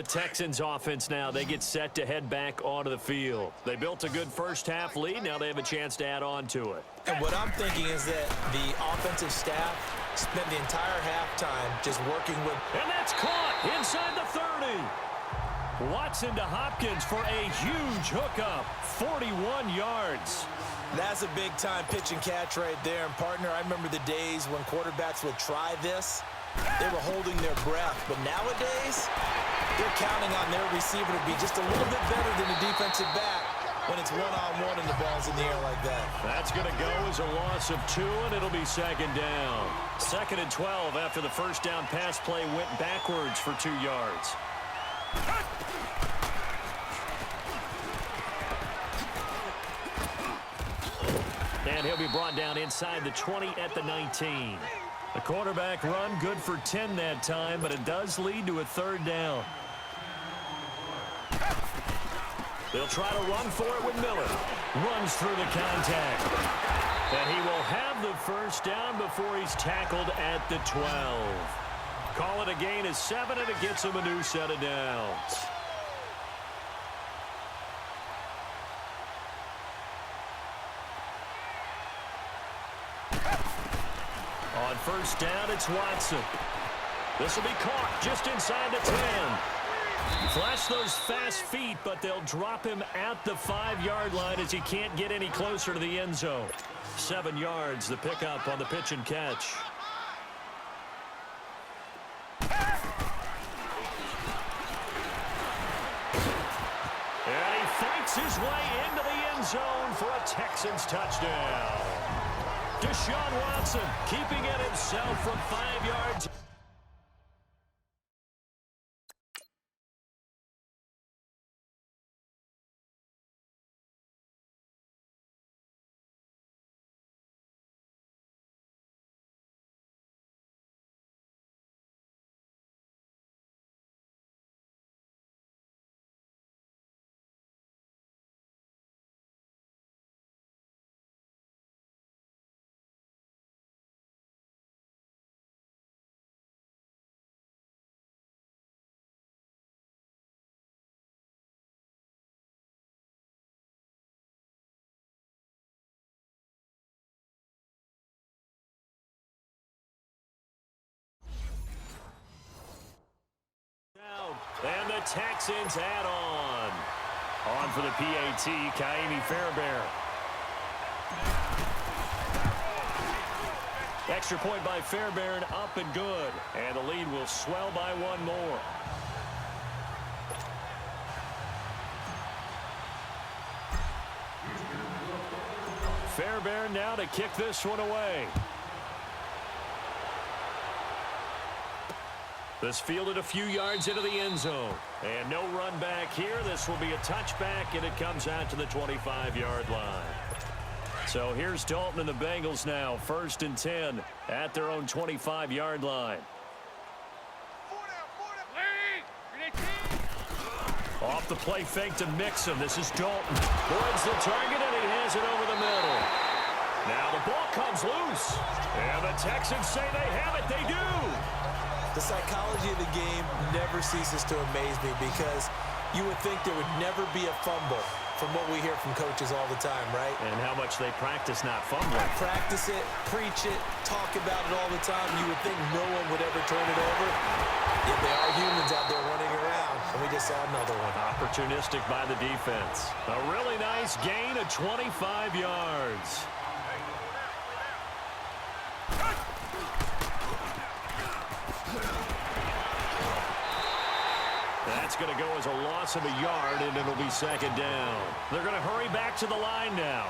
The Texans offense now, they get set to head back onto the field. They built a good first-half lead. Now they have a chance to add on to it. And what I'm thinking is that the offensive staff spent the entire halftime just working with... And that's caught inside the 30. Watson to Hopkins for a huge hookup, 41 yards. That's a big-time pitch and catch right there. And, partner, I remember the days when quarterbacks would try this. They were holding their breath. But nowadays, they're counting on their receiver to be just a little bit better than the defensive back when it's one-on-one and the ball's in the air like that. That's going to go as a loss of 2, and it'll be second down. 2nd and 12 after the first down pass play went backwards for 2 yards. And he'll be brought down inside the 20 at the 19. The quarterback run good for 10 that time, but it does lead to a 3rd down. They'll try to run for it with Miller. Runs through the contact. And he will have the first down before he's tackled at the 12. Call it a gain of 7, and it gets him a new set of downs. On first down, it's Watson. This will be caught just inside the 10. Flash those fast feet, but they'll drop him at the 5-yard line as he can't get any closer to the end zone. 7 yards, the pickup on the pitch and catch. And he fights his way into the end zone for a Texans touchdown. Deshaun Watson keeping it himself from 5 yards. And the Texans add on. On for the PAT, Kaimi Fairbairn. Extra point by Fairbairn, up and good. And the lead will swell by 1 more. Fairbairn now to kick this one away. This fielded a few yards into the end zone. And no run back here. This will be a touchback, and it comes out to the 25-yard line. So here's Dalton and the Bengals now. 1st and 10 at their own 25-yard line. Off the play fake to Mixon. This is Dalton. Boards the target, and he has it over the middle. Now the ball comes loose. And the Texans say they have it. They do. The psychology of the game never ceases to amaze me because you would think there would never be a fumble from what we hear from coaches all the time, right? And how much they practice not fumbling. Practice it, preach it, talk about it all the time. You would think no one would ever turn it over. Yet there are humans out there running around, and we just saw another one. Opportunistic by the defense. A really nice gain of 25 yards. That's going to go as a loss of a yard, and it'll be 2nd down. They're going to hurry back to the line now.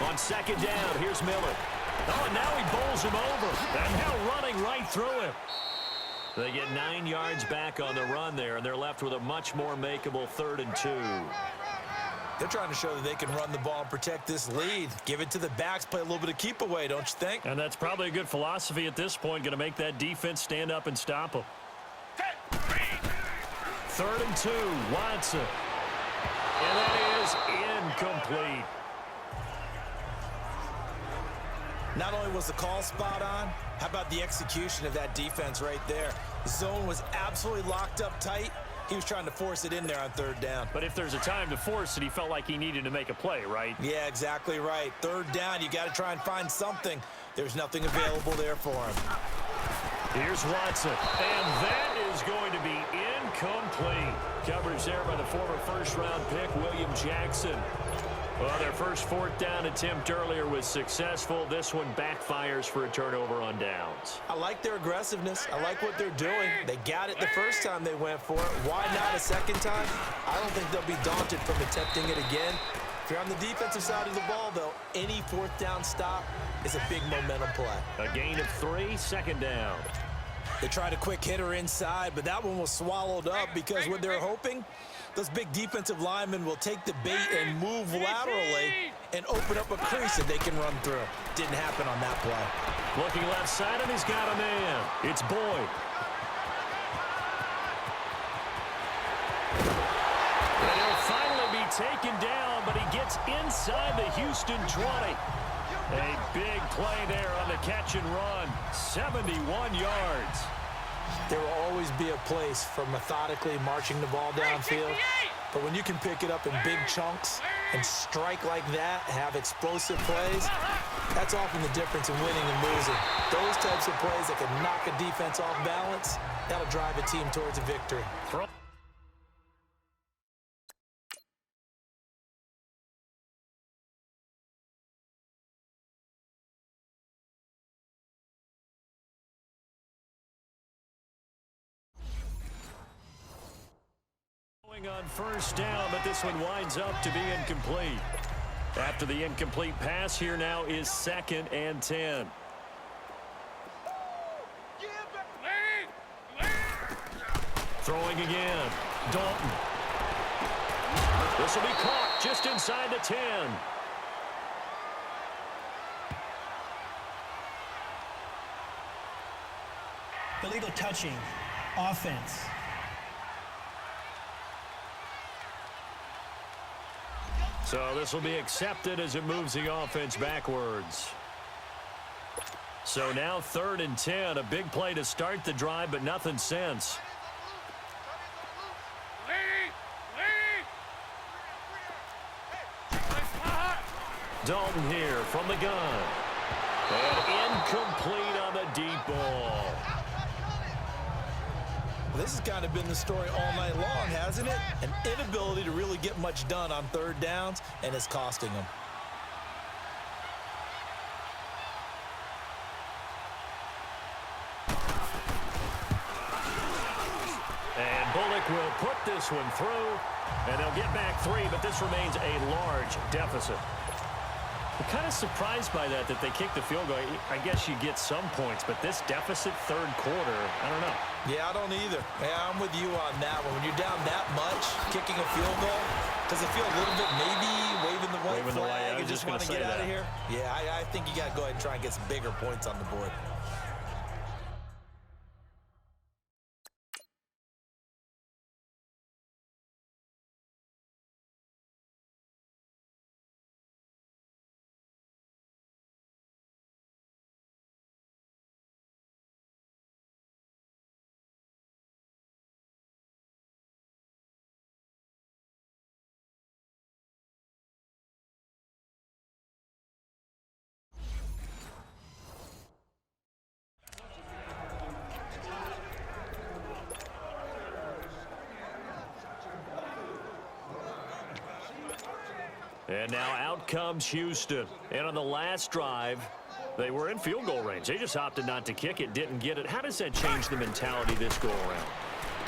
On 2nd down, here's Miller. Oh, and now he bowls him over. And now running right through him. They get 9 yards back on the run there, and they're left with a much more makeable 3rd and 2. They're trying to show that they can run the ball and protect this lead. Give it to the backs, play a little bit of keep away, don't you think? And that's probably a good philosophy at this point, going to make that defense stand up and stop them. 3rd and 2, Watson. And that is incomplete. Not only was the call spot on, how about the execution of that defense right there? The zone was absolutely locked up tight. He was trying to force it in there on third down. But if there's a time to force it, he felt like he needed to make a play, right? Yeah, exactly right. Third down, you got to try and find something. There's nothing available there for him. Here's Watson, and that is going to be incomplete. Coverage there by the former first-round pick, William Jackson. Well, their first fourth down attempt earlier was successful. This one backfires for a turnover on downs. I like their aggressiveness. I like what they're doing. They got it the first time they went for it. Why not a second time? I don't think they'll be daunted from attempting it again. If you're on the defensive side of the ball, though, any fourth down stop is a big momentum play. A gain of 3, second down. They tried a quick hitter inside, but that one was swallowed up because what they're hoping, those big defensive linemen will take the bait and move laterally and open up a crease that they can run through. Didn't happen on that play. Looking left side, and he's got a man. It's Boyd. And he'll finally be taken down, but he gets inside the Houston 20. A big play there on the catch and run. 71 yards. There will always be a place for methodically marching the ball downfield. But when you can pick it up in big chunks and strike like that, have explosive plays, that's often the difference in winning and losing. Those types of plays that can knock a defense off balance, that'll drive a team towards a victory. On first down, but this one winds up to be incomplete. After the incomplete pass, here now is 2nd and 10. Throwing again. Dalton. This will be caught just inside the 10. Illegal touching. Offense. So this will be accepted as it moves the offense backwards. So now 3rd and 10. A big play to start the drive, but nothing since. Dalton here from the gun. And incomplete on the deep ball. This has kind of been the story all night long, hasn't it? An inability to really get much done on third downs, and it's costing them. And Bullock will put this one through, and they'll get back 3, but this remains a large deficit. I'm kind of surprised by that they kicked the field goal. I guess you get some points, but this deficit third quarter, I don't know. Yeah, I don't either. Yeah, I'm with you on that one. When you're down that much, kicking a field goal, does it feel a little bit maybe waving the white flag and just want to get out of here? Yeah, I think you got to go ahead and try and get some bigger points on the board. And now out comes Houston. And on the last drive, they were in field goal range. They just opted not to kick it, didn't get it. How does that change the mentality this go-around?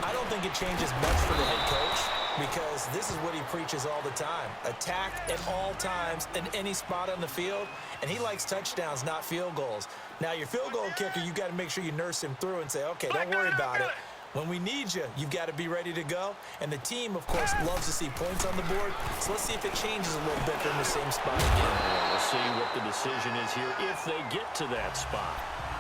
I don't think it changes much for the head coach because this is what he preaches all the time. Attack at all times in any spot on the field, and he likes touchdowns, not field goals. Now, your field goal kicker, you got to make sure you nurse him through and say, okay, don't worry about it. When we need you, you've got to be ready to go. And the team, of course, loves to see points on the board. So let's see if it changes a little bit from the same spot again. We'll see what the decision is here if they get to that spot.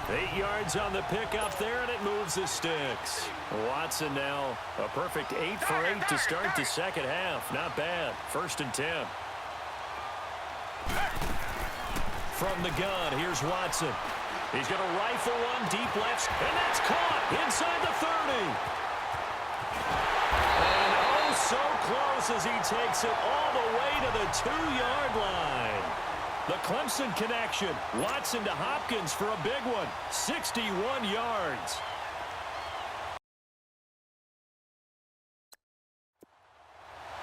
8 yards on the pickup there, and it moves the sticks. Watson now a perfect 8 for 8 to start the second half. Not bad. 1st and 10. From the gun, here's Watson. He's going to rifle one deep left, and that's caught inside the 30. And oh, so close as he takes it all the way to the 2-yard line. The Clemson connection. Watson to Hopkins for a big one. 61 yards.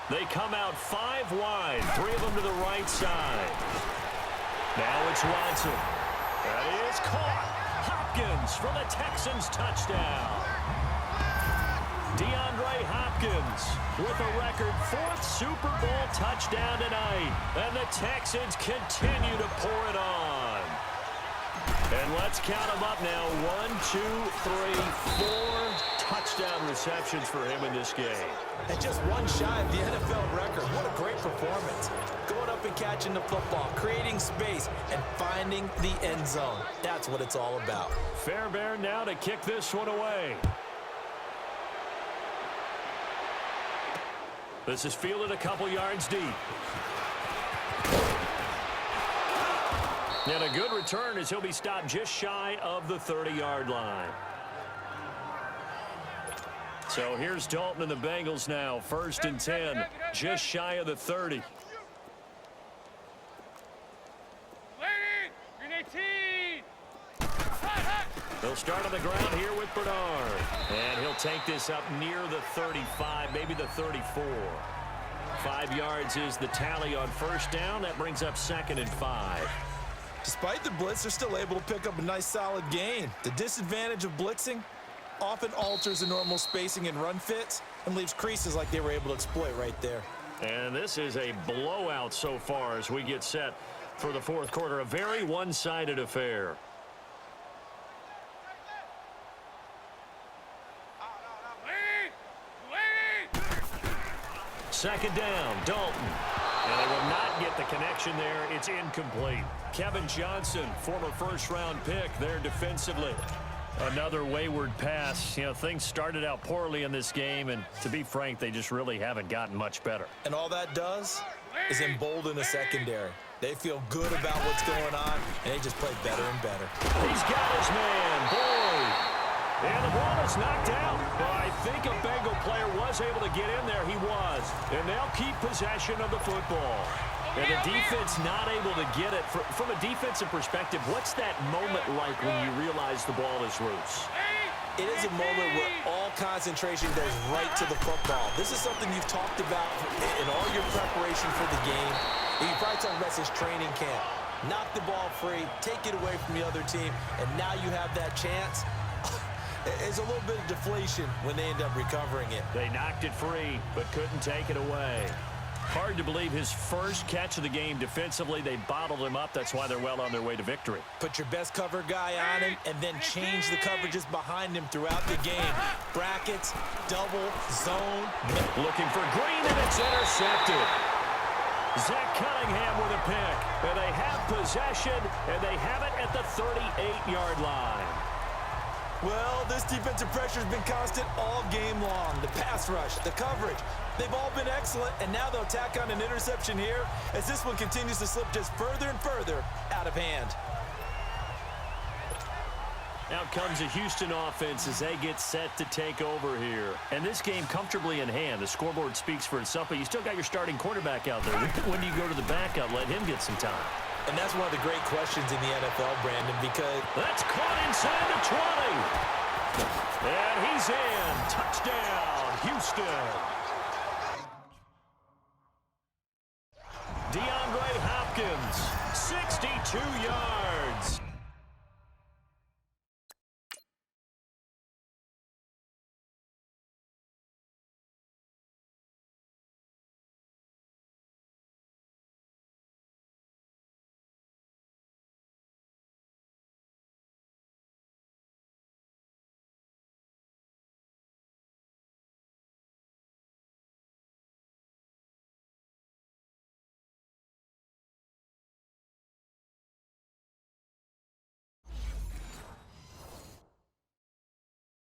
They come out 5 wide, 3 of them to the right side. Now it's Watson. That is caught. Hopkins for the Texans touchdown. DeAndre Hopkins with a record 4th Super Bowl touchdown tonight. And the Texans continue to pour it on. And let's count them up now. 1, 2, 3, 4 touchdown receptions for him in this game. And just one shy of the NFL record. What a great performance. Going up and catching the football, creating space, and finding the end zone. That's what it's all about. Fairbairn now to kick this one away. This is fielded a couple yards deep. And a good return as he'll be stopped just shy of the 30-yard line. So here's Dalton and the Bengals now. 1st and 10, just shy of the 30. They'll start on the ground here with Bernard. And he'll take this up near the 35, maybe the 34. 5 yards is the tally on 1st down. That brings up 2nd and 5. Despite the blitz, they're still able to pick up a nice solid gain. The disadvantage of blitzing often alters the normal spacing and run fits and leaves creases like they were able to exploit right there. And this is a blowout so far as we get set for the 4th quarter. A very one-sided affair. Second down, Dalton. And they will not get the connection there. It's incomplete. Kevin Johnson, former 1st-round pick there defensively. Another wayward pass. You know, things started out poorly in this game, and to be frank, they just really haven't gotten much better. And all that does is embolden the secondary. They feel good about what's going on, and they just play better and better. He's got his man, Boyd. And the ball is knocked out. But I think a Bengal player was able to get in there. He was. And they'll keep possession of the football. And the defense not able to get it. From a defensive perspective, what's that moment like when you realize the ball is loose? It is a moment where all concentration goes right to the football. This is something you've talked about in all your preparation for the game. And you probably talked about since training camp. Knock the ball free, take it away from the other team, and now you have that chance. There's a little bit of deflation when they end up recovering it. They knocked it free, but couldn't take it away. Hard to believe his first catch of the game defensively. They bottled him up. That's why they're well on their way to victory. Put your best cover guy on him and then change the coverages behind him throughout the game. Brackets, double, zone. Looking for Green, and it's intercepted. Zach Cunningham with a pick. And they have possession, and they have it at the 38-yard line. Well, this defensive pressure has been constant all game long. The pass rush, the coverage, they've all been excellent, and now they'll tack on an interception here as this one continues to slip just further and further out of hand. Out comes a Houston offense as they get set to take over here. And this game comfortably in hand. The scoreboard speaks for itself, but you still got your starting quarterback out there. When do you go to the backup? Let him get some time. And that's one of the great questions in the NFL, Brandon, because that's caught inside the 20. And he's in. Touchdown, Houston. DeAndre Hopkins, 62 yards.